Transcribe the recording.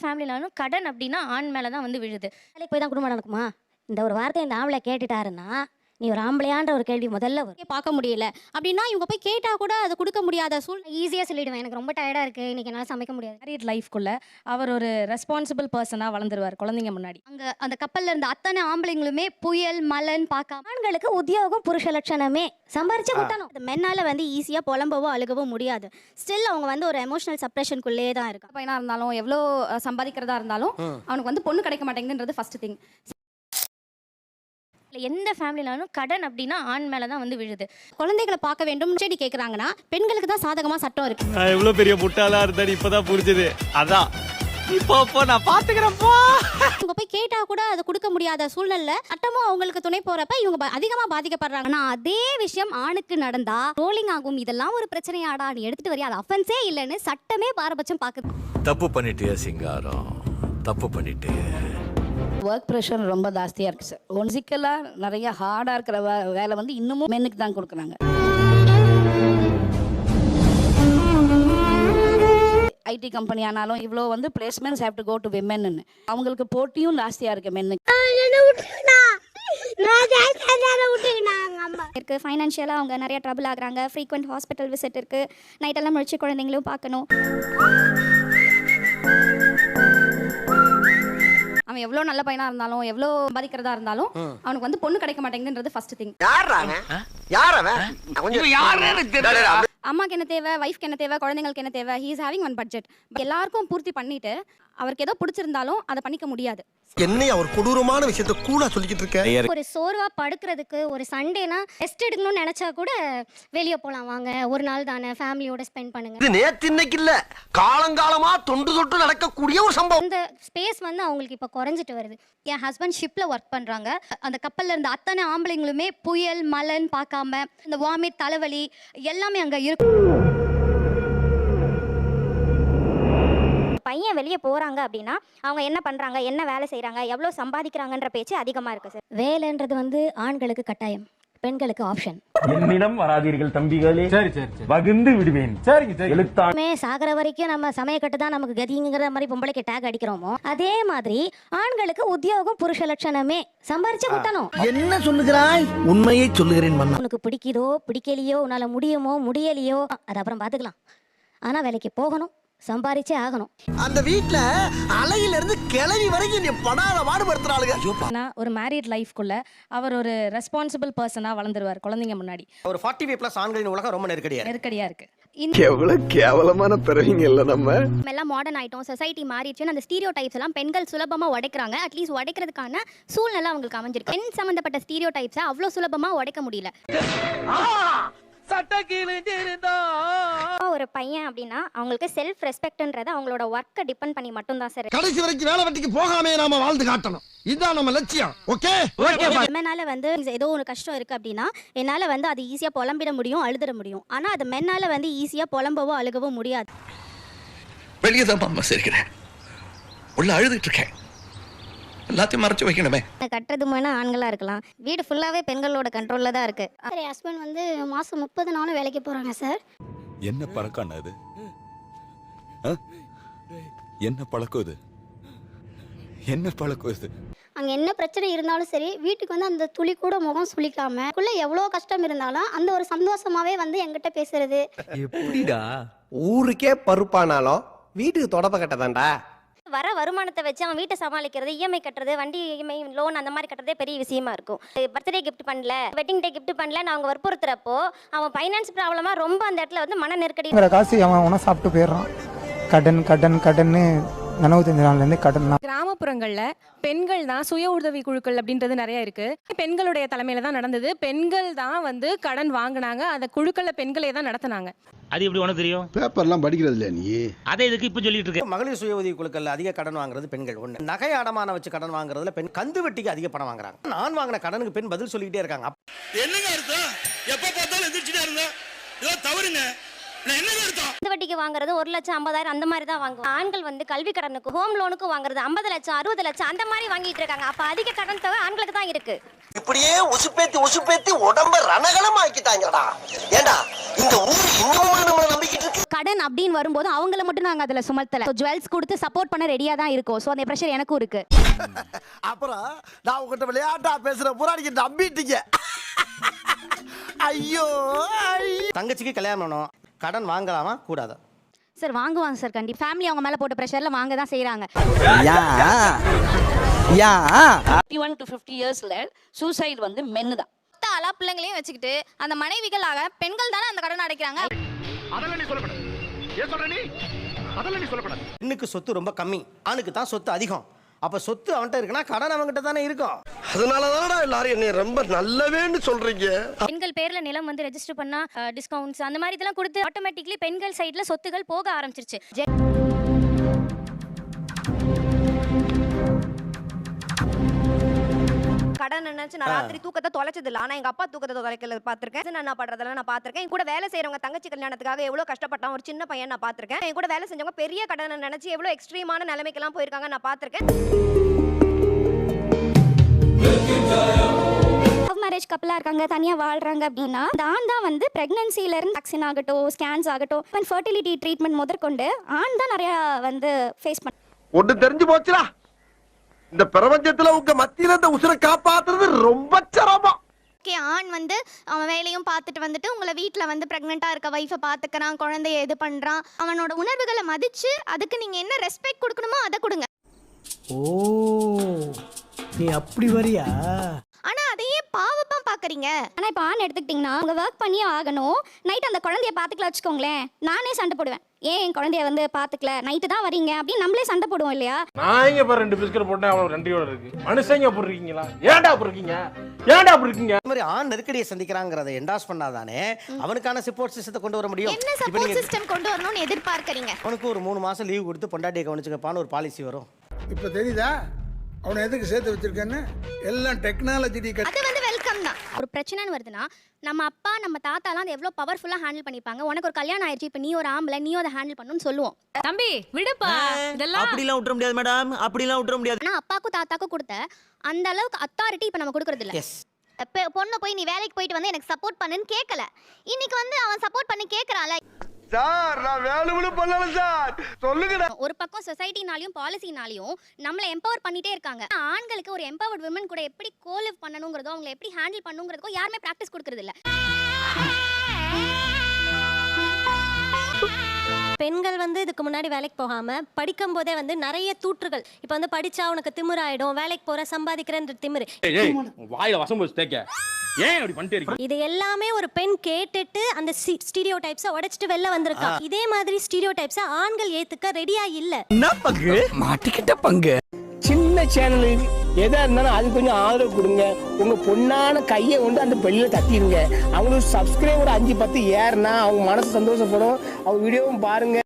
ஃபேமிலினாலும் கடன் அப்படின்னா ஆண் மேல தான் வந்து விழுது. வேலைக்கு போய் தான் குடும்பம் நடக்குமா? இந்த ஒரு வார்த்தையை இந்த ஆம்பளை கேட்டுட்டாருன்னா, நீ ஒரு ஆம்பளையான்ற ஒரு கேள்வி முதல்ல வரும். பார்க்க முடியல அப்படின்னா இவங்க போய் கேட்டா கூட அதை கொடுக்க முடியாத ஈஸியா சொல்லிடுவேன், எனக்கு ரொம்ப டயர்டா இருக்கு, இன்னைக்கு என்னால சமைக்க முடியாது. மேரிட் லைஃப்குள்ள அவர் ஒரு ரெஸ்பான்சிபிள் பர்சனா வளர்ந்துருவார் குழந்தைங்க முன்னாடி. அங்க அந்த கப்பல்ல இருந்த அத்தனை ஆம்பளைங்களுமே புயல் மலன் பார்க்காம ஆண்களுக்கு உத்தியோகம் புருஷ லட்சணமே, சம்பாரிச்சு குட்டணும். அந்த மென்னால வந்து ஈஸியா புலம்பவோ அழுகவோ முடியாது. ஸ்டில் அவங்க வந்து ஒரு எமோஷனல் சப்ரஷனுக்குள்ளே தான் இருக்காங்க. பையனா இருந்தாலும் எவ்வளோ சம்பாதிக்கிறதா இருந்தாலும் அவனுக்கு வந்து பொண்ணு கிடைக்க மாட்டேங்குதுன்றது ஃபர்ஸ்ட் திங். எந்த ஃபேமிலினாலும் கடன் அப்படின்னா ஆண் மேல தான் வந்து விழுது. குழந்தைகளை பார்க்க வேண்டும் செடி கேட்குறாங்கன்னா பெண்களுக்கு தான் சாதகமா சட்டம் இருக்கு. நான் எவ்வளவு பெரிய முட்டாளா இருந்தேன் இப்பதான் புரிஞ்சது. அதான் இப்போ நான் பாத்துக்கிறேன்ப்பா. இவங்க போய் கேட்டா கூட அதை கொடுக்க முடியாத சூழ்நிலை சட்டமும் அவங்களுக்கு துணை போறப்ப இவங்க அதிகமா பாதிக்கப்படுறாங்க. ஆனா அதே விஷயம் ஆணுக்கு நடந்தா ரோலிங் ஆகும். இதெல்லாம் ஒரு பிரச்சனையாடா, நீ எடுத்துட்டு வரியா, அது அஃபென்ஸே இல்லைன்னு சட்டமே பாரபட்சம் பாக்குது. தப்பு பண்ணிட்டே சிங்காரம், தப்பு பண்ணிட்டே. ஒர்க் ப்ரெஷர் ரொம்ப ஜாஸ்தியாக இருக்குது சார். ஒன்சிக்கலாக நிறைய ஹார்டாக இருக்கிற வேலை வந்து இன்னமும் மென்னுக்கு தான் கொடுக்குறாங்க. ஐடி கம்பெனி ஆனாலும் இவ்வளோ வந்து placements have to go to விமென்னு அவங்களுக்கு போட்டியும் ஜாஸ்தியாக இருக்குது மென்னுக்கு. இருக்கு ஃபைனான்ஷியலாக அவங்க நிறைய ட்ரபிள் ஆகுறாங்க. ஃப்ரீக்வெண்ட் ஹாஸ்பிட்டல் விசிட் இருக்கு. நைட்டெல்லாம் முடிச்சு குழந்தைங்களும் பார்க்கணும். அவன் எவ்வளோ நல்ல பையனா இருந்தாலும் எவ்வளோ சம்பாதிக்கிறதா இருந்தாலும் அவனுக்கு வந்து பொண்ணு கிடைக்க மாட்டேங்குதுன்றது ஃபர்ஸ்ட் திங். அம்மாக்கு என்ன தேவை, வைஃப்க்கு என்ன தேவை, குழந்தைங்களுக்கு என்ன தேவை, he is having one budget. எல்லாருக்கும் பூர்த்தி பண்ணிட்டு அவருக்கு ஏதோ பிடிச்சிருந்தாலும் அதை பண்ணிக்க முடியாது. என்னையா ஒரு கொடூரமான விஷயத்தை கூட சொல்லிக்கிட்டு இருக்க. ஒரு சோர்வா படுக்கிறதுக்கு ஒரு சண்டேனா ரெஸ்ட் எடுக்கணும்னு நினைச்சா கூட வெளியே போலாம், வாங்க ஒரு நாள் தானே ஃபேமிலியோட ஸ்பெண்ட் பண்ணுங்க. இது நேத்து இன்னைக்கு இல்ல, காலங்காலமா தொண்டு தொட்டு நடக்கக்கூடிய ஒரு சம்பவம். இந்த ஸ்பேஸ் வந்து அவங்களுக்கு இப்ப குறைஞ்சிட்டு வருது. என் ஹஸ்பண்ட் ஷிப்ல ஒர்க் பண்றாங்க. அந்த கப்பல்ல இருந்த அத்தனை ஆம்பளைங்களுமே புயல் மலன் பார்க்காம இந்த வாமிட் தலைவலி எல்லாமே அங்க இருக்கு. பையன் வெளியே போறாங்க அப்படின்னா அவங்க என்ன பண்றாங்க, என்ன வேலை செய்யறாங்க, எவ்வளவு சம்பாதிக்கிறாங்கன்ற பேச்சு அதிகமா இருக்கு சார். வேலைன்றது வந்து ஆண்களுக்கு கட்டாயம், பெண்களுக்கு ஆப்ஷன். என்னிடம் வராதீர்கள் தம்பிகளே, வகுந்து விடுவேன். எழுத்தாமே சாகர வரைக்கும் நம்ம சமயக்கட்டு தான் நமக்கு கதிங்கிற மாதிரி பொம்பளைக்கு டேக் அடிக்கிறோமோ, அதே மாதிரி ஆண்களுக்கு உத்தியோகம் புருஷ லட்சணமே, சம்பாரிச்சு குட்டணும். என்ன சொல்லுகிறாய்? உண்மையை சொல்லுகிறேன் மன்னா. உனக்கு பிடிக்குதோ பிடிக்கலையோ, உன்னால முடியுமோ முடியலையோ அது அப்புறம் பாத்துக்கலாம். ஆனா வேலைக்கு போகணும், சம்பாரிச்சே ஆகணும். அந்த வீட்ல அலையில இருந்து கிளவி வரைக்கும் நீ படாத பாடுபடுத்துறாளுங்க. ஒரு மேரிட் லைஃப்குள்ள அவர் ஒரு ரெஸ்பான்சிபிள் பர்சனா வளர்ந்துருவார் குழந்தைங்க முன்னாடி. ஒரு 45+ ஆண்களின் உலகம் ரொம்ப நெருக்கடியா இருக்கு. எவ்வளவு கேவலமான பிறவிங்க இல்ல நம்ம எல்லாம் மாடர்ன் ஆயிட்டோம், சொசைட்டி மாறிடுச்சு. அந்த ஸ்டீரியோ டைப்ஸ் எல்லாம் பெண்கள் சுலபமா உடைக்கிறாங்க. அட்லீஸ்ட் உடைக்கிறதுக்கான சூழ்நிலை அவங்களுக்கு அமைஞ்சிருக்கு. பெண் சம்பந்தப்பட்ட ஸ்டீரியோ டைப்ஸை அவ்வளோ சுலபமா உடைக்க முடியல. ஒரு பையன் அப்படின்னா அவங்களுக்கு செல்ஃப் ரெஸ்பெக்ட்ன்றது அவங்களோட ஒர்க்கை டிபெண்ட் பண்ணி மட்டும் தான் சார். கடைசி வரைக்கும் வேலை வெட்டிக்கு போகாமே நாம வாழ்ந்து காட்டணும், இதுதான் நம்ம லட்சியம். ஓகே, என்னால வந்து ஏதோ ஒரு கஷ்டம் இருக்கு அப்படின்னா என்னால வந்து அது ஈஸியா புலம்பிட முடியும், அழுதுட முடியும். ஆனா அது மென்னால வந்து ஈஸியா புலம்பவோ அழுகவோ முடியாது. வெளியே தான் அம்மா சிரிக்கிறேன், உள்ள அழுதுட்டு இருக்கேன். எல்லாத்தையும் மறைச்சு வைக்கணுமே. கட்டுறது வேணா ஆண்களா இருக்கலாம், வீடு ஃபுல்லாவே பெண்களோட கண்ட்ரோல்ல தான் இருக்கு. சார் என் ஹஸ்பண்ட் வந்து மாசம் 30 நாளும் வேலைக்கு போறாங்க சார். என்ன பழக்கம் அது? என்ன பழக்கம் இது? என்ன பழக்கம் இது? அங்க என்ன பிரச்சனை இருந்தாலும் சரி வீட்டுக்கு வந்து அந்த துளி கூட முகம் சுளிக்காம எவ்வளவு கஷ்டம் இருந்தாலும் அந்த ஒரு சந்தோஷமாவே வந்து என்கிட்ட பேசுறது. எப்படிடா ஊருக்கே பருப்பானாலும் வீட்டுக்கு தொடப்ப கட்டதான்டா. வர வருமானத்தை வச்சு அவன் வீட்டை சமாளிக்கிறது, இஎம்ஐ கட்டுறது, வண்டி இஎம்ஐ லோன் அந்த மாதிரி கட்டுறதே பெரிய விஷயமா இருக்கும். பர்த்டே கிஃப்ட் பண்ணல, வெட்டிங் டே கிஃப்ட் பண்ணல, அவங்க வற்புறுத்துறப்போ அவன் ஃபைனான்ஸ் ப்ராப்ளமா ரொம்ப அந்த இடத்துல வந்து மன நெருக்கடி. காசு அவன் உன சாப்பிட்டு போயிடுறான். கடன் கடன் கடன்னு 95 நாள்லேருந்து கடன். கிராமப்புறங்கள்ல பெண்கள் தான் சுய உதவி குழுக்கள் அப்படின்றது நிறைய இருக்கு. பெண்களுடைய தலைமையில தான் நடந்தது. பெண்கள் தான் வந்து கடன் வாங்கினாங்க. அந்த குழுக்களை பெண்களே தான் நடத்தினாங்க. அது எப்படி உனக்கு தெரியும்? பேப்பர்லாம் படிக்கிறது இல்லையா நீ? அதை இதுக்கு இப்ப சொல்லிட்டு இருக்க. மகளிர் சுய உதவி குழுக்கள் அதிக கடன் வாங்குறது பெண்கள். ஒண்ணு, நகை அடமான வச்சு கடன் வாங்குறதுல பெண் கந்து வட்டிக்கு அதிக பணம் வாங்குறாங்க. நான் வாங்கின கடனுக்கு பெண் பதில் சொல்லிக்கிட்டே இருக்காங்க. என்னங்க அர்த்தம்? எப்ப பார்த்தாலும் எந்திரிச்சுட்டே இருந்தா இதோ தவறுங்க. இந்த வட்டிக்கு வாங்குறது 1,50,000 அந்த மாதிரி தான் வாங்குவாங்க. ஆண்கள் வந்து கல்வி கடனுக்கு ஹோம் லோனுக்கு வாங்குறது 50 லட்சம் 60 லட்சம் அந்த மாதிரி வாங்கிட்டு இருக்காங்க. அப்ப அதிக கடன் தொகை ஆண்களுக்கு தான் இருக்கு. இப்படியே உசுப்பேத்தி உடம்ப ரணகலம் ஆக்கிட்டாங்கடா. ஏண்டா இந்த ஊர் இன்னும் நம்மள நம்பிக்கிட்டு இருக்கு. கடன் அப்படின்னு வரும்போது அவங்கள மட்டும் நாங்க அதுல சுமத்தல. ஜுவல்ஸ் கொடுத்து சப்போர்ட் பண்ண ரெடியா தான் இருக்கோம். சோ அந்த பிரஷர் எனக்கும் இருக்கு. அப்புறம் நான் உங்ககிட்ட விளையாட்டா பேசுற புறாடிக்கு நம்பிட்டீங்க. ஐயோ தங்கச்சிக்கு கல்யாணம் பண்ணணும், கடன் வாங்கலாமா கூடாதா? சார் வாங்குவாங்க சார், கண்டிப்பா. ஃபேமிலி அவங்க மேல போட்ட பிரஷர்ல வாங்க தான் செய்றாங்க. 51 to 50 இயர்ஸ்ல சூசைட் வந்து மென்னு தான். ஆளா பிள்ளைங்களையும் வச்சுக்கிட்டு அந்த மனைவிகளாக பெண்கள் தானே அந்த கடன் அடைக்கிறாங்க. அதெல்லாம் நீ சொல்லக்கூடாது. ஏன் சொல்ற நீ? அதெல்லாம் நீ சொல்லக்கூடாது. பெண்ணுக்கு சொத்து ரொம்ப கம்மி, ஆணுக்கு தான் சொத்து அதிகம். அப்ப சொத்து அவன்கிட்ட இருக்குன்னா கடன் அவன்கிட்ட தானே இருக்கும். அதனாலதானடா எல்லாரும் என்னை ரொம்ப நல்லவேன்னு சொல்றீங்க. பெண்கள் பேர்ல நிலம் வந்து ரெஜிஸ்டர் பண்ணா டிஸ்கவுண்ட்ஸ் அந்த மாதிரி இதெல்லாம் கொடுத்து ஆட்டோமேட்டிக்கலி பெண்கள் சைடுல சொத்துகள் போக ஆரம்பிச்சிருச்சு. கடன் நினைச்சு நான் ராத்திரி தூக்கத்தை தொலைச்சது இல்ல. ஆனா எங்க அப்பா தூக்கத்தை தொலைக்கல பாத்திருக்கேன். நான் பண்றதெல்லாம் நான் பாத்திருக்கேன். என் கூட வேலை செய்யறவங்க தங்கச்சி கல்யாணத்துக்காக எவ்வளவு கஷ்டப்பட்டான் ஒரு சின்ன பையன் நான் பாத்திருக்கேன். என் கூட வேலை செஞ்சவங்க பெரிய கடனை நினைச்சு எவ்வளவு எக்ஸ்ட்ரீமான நிலைமைக்கெல்லாம் போயிருக்காங்க நான் பாத்திருக்கேன். மேரேஜ் கப்பலா இருக்காங்க, தனியா வாழ்றாங்க அப்படின்னா அந்த ஆண் தான் வந்து பிரெக்னன்சில இருந்து வேக்சின் ஆகட்டும், ஸ்கேன்ஸ் ஆகட்டும், ஃபர்டிலிட்டி ட்ரீட்மெண்ட் முதற்கொண்டு ஆண் தான் நிறைய வந்து ஃபேஸ் பண்ண. ஒண்ணு தெரிஞ்சு போச்சுடா. இந்த பிரபஞ்சத்துல உங்க மத்தியில இந்த உசுரை காப்பாத்துறது ரொம்ப சிரமம். ஆண் வந்து அவன் வேலையும் பார்த்துட்டு வந்துட்டு உங்களை வீட்டில் வந்து ப்ரெக்னெண்ட்டாக இருக்க வைஃபை பார்த்துக்கிறான், குழந்தைய இது பண்ணுறான். அவனோட உணர்வுகளை மதித்து அதுக்கு நீங்கள் என்ன ரெஸ்பெக்ட் கொடுக்கணுமோ அதை கொடுங்க. ஓ நீ அப்படி வரியா? ஆனால் அதையே பாவப்பா பார்க்குறீங்க. ஆனால் இப்போ ஆண் எடுத்துக்கிட்டிங்கன்னா அவங்க ஒர்க் பண்ணியே ஆகணும். நைட் அந்த குழந்தைய பார்த்துக்கல வச்சுக்கோங்களேன், நானே சண்டை போடுவேன். ஏன் என் குழந்தைய வந்து பார்த்துக்கல, நைட்டு தான் வரீங்க அப்படின்னு நம்மளே சண்டை போடுவோம் இல்லையா? நான் இங்க பாரு 2 பிஸ்கட் போட்டேன், அவ்வளவு நன்றியோட இருக்கு. மனுஷங்க அப்படி இருக்கீங்களா? ஏன்டா அப்படி இருக்கீங்க? ஏன்டா அப்படி இருக்கீங்க? இந்த மாதிரி ஆண் நெருக்கடியை சந்திக்கிறாங்கிறத என்டாஸ் பண்ணாதானே அவனுக்கான சப்போர்ட் சிஸ்டத்தை கொண்டு வர முடியும். என்ன சப்போர்ட் சிஸ்டம் கொண்டு வரணும்னு எதிர்பார்க்கறீங்க? அவனுக்கு ஒரு 3 மாசம் லீவ் கொடுத்து பொண்டாட்டியை கவனிச்சுக்கப்பான்னு ஒரு பாலிசி வரும். இப்ப தெரியுதா அவனை எதுக்கு சேர்த்து வச்சிருக்கேன்னு? எல்லாம் டெக்னாலஜி. அது வந்து வெல்கம் தான். ஒரு பிரச்சனைன்னு வருதுன்னா நம்ம அப்பா நம்ம தாத்தாலாம் அதை எவ்வளோ பவர்ஃபுல்லாக ஹேண்டில் பண்ணிப்பாங்க. உனக்கு ஒரு கல்யாணம் ஆயிடுச்சு, இப்போ நீ ஒரு ஆம்பளை, நீ அதை ஹேண்டில் பண்ணணும்னு சொல்லுவோம். தம்பி விடுப்பா, இதெல்லாம் அப்படிலாம் விட்டுற முடியாது மேடம், அப்படிலாம் விட்டுற முடியாது. ஆனால் அப்பாக்கும் தாத்தாக்கும் கொடுத்த அந்த அளவுக்கு அத்தாரிட்டி இப்போ நம்ம கொடுக்கறது இல்லை. எஸ், பொண்ணு போய் நீ வேலைக்கு போயிட்டு வந்து எனக்கு சப்போர்ட் பண்ணுன்னு கேட்கல. இன்னைக்கு வந்து அவன் சப்போர்ட் பண்ணி கேட்கறான்ல. சார் நான் வேணும்னு பண்ணல சார், சொல்லுங்கடா. ஒரு பக்கம் சொசைட்டினாலையும் பாலிசினாலையும் நம்மளை எம்பவர் பண்ணிட்டே இருக்காங்க. ஆண்களுக்கு ஒரு எம்பவர்ட் விமன் கூட எப்படி கோலிவ் பண்ணணுங்கிறதோ அவங்களை எப்படி ஹேண்டில் பண்ணுங்கிறதோ யாருமே ப்ராக்டிஸ் கொடுக்கறது இல்லை. பெண்கள் வந்து இதுக்கு முன்னாடி வேலைக்கு போகாம படிக்கும் போதே வந்து நிறைய தூற்றுகள். இப்போ வந்து படிச்சா உனக்கு திமிராயிடும், வேலைக்கு போற சம்பாதிக்கிறேன்ற திமிரு. வாயில வசம் போச்சு தேக்க. ஏன் அப்படி பண்ணிட்டே இருக்கீங்க? இது எல்லாமே ஒரு பெண் கேட்டுட்டு அந்த ஸ்டீரியோ டைப்ஸை உடைச்சிட்டு வெளில வந்திருக்கா. இதே மாதிரி ஸ்டீரியோ டைப்ஸை ஆண்கள் ஏத்துக்க ரெடியா இல்ல. என்ன பங்கு மாட்டிக்கிட்ட பங்கு. சின்ன சேனல் எதா இருந்தாலும் அது கொஞ்சம் ஆதரவு கொடுங்க. உங்க பொண்ணான கையை கொண்டு அந்த பெல்லில தட்டிடுங்க. அவங்களுக்கு சப்ஸ்கிரைபர் 5-10 ஏறுனா அவங்க மனசு சந்தோஷப்படும். அவங்க வீடியோவும் பாருங்க.